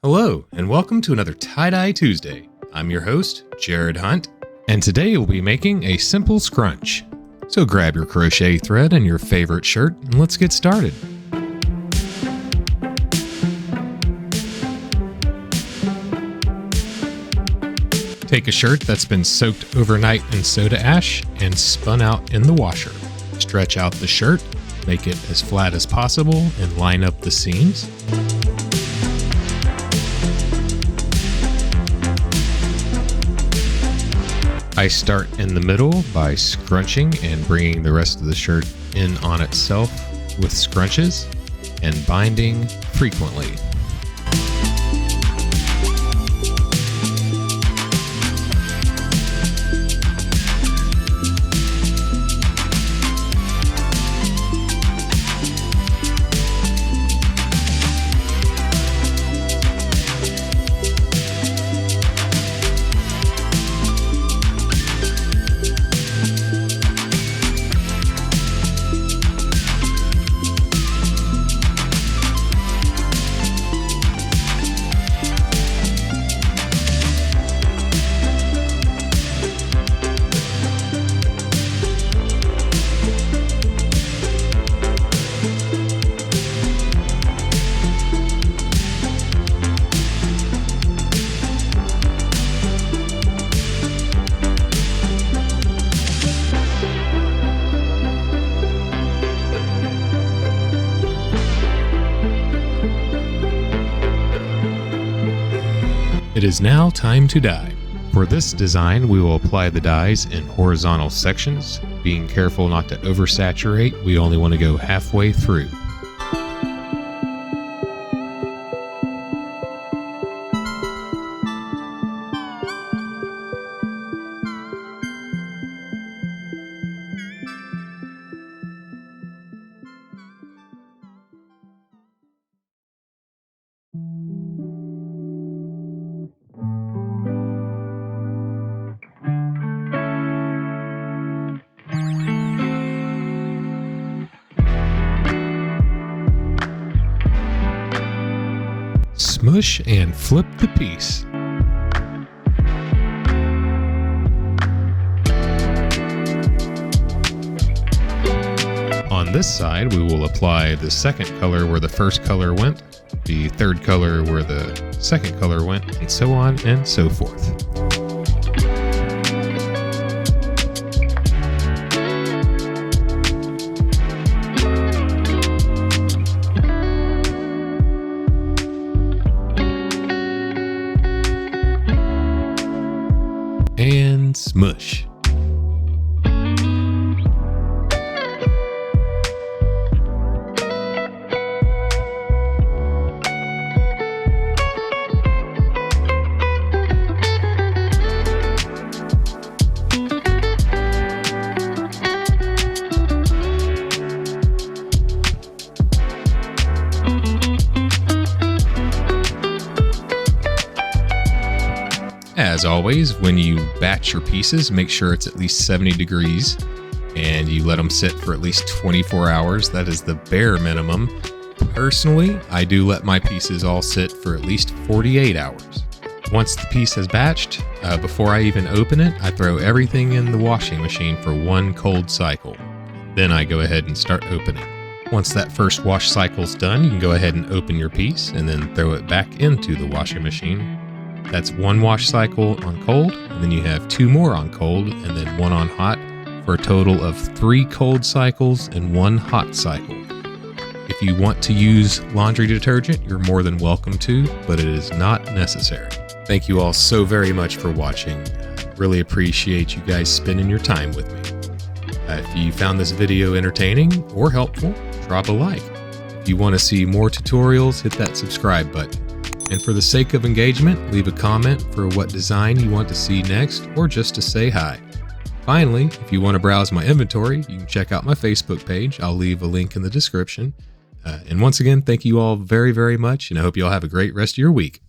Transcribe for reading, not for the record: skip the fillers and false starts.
Hello, and welcome to another Tie-Dye Tuesday. I'm your host, Jared Hunt, and today we'll be making a simple scrunch. So grab your crochet thread and your favorite shirt, and let's get started. Take a shirt that's been soaked overnight in soda ash and spun out in the washer. Stretch out the shirt, make it as flat as possible, and line up the seams. I start in the middle by scrunching and bringing the rest of the shirt in on itself with scrunches and binding frequently. It is now time to dye. For this design, we will apply the dyes in horizontal sections, being careful not to oversaturate. We only want to go halfway through. Smush and flip the piece. On this side, we will apply the second color where the first color went, the third color where the second color went, and so on and so forth. And smush. As always, when you batch your pieces, make sure it's at least 70 degrees and you let them sit for at least 24 hours. That is the bare minimum. Personally, I do let my pieces all sit for at least 48 hours. Once the piece has batched, before I even open it, I throw everything in the washing machine for one cold cycle. Then I go ahead and start opening. Once that first wash cycle's done, you can go ahead and open your piece and then throw it back into the washing machine. That's one wash cycle on cold, and then you have two more on cold, and then one on hot, for a total of 3 cold cycles and 1 hot cycle. If you want to use laundry detergent, you're more than welcome to, but it is not necessary. Thank you all so very much for watching. Really appreciate you guys spending your time with me. If you found this video entertaining or helpful, drop a like. If you want to see more tutorials, hit that subscribe button. And for the sake of engagement, leave a comment for what design you want to see next or just to say hi. Finally, if you want to browse my inventory, you can check out my Facebook page. I'll leave a link in the description. And once again, thank you all very, very much, and I hope you all have a great rest of your week.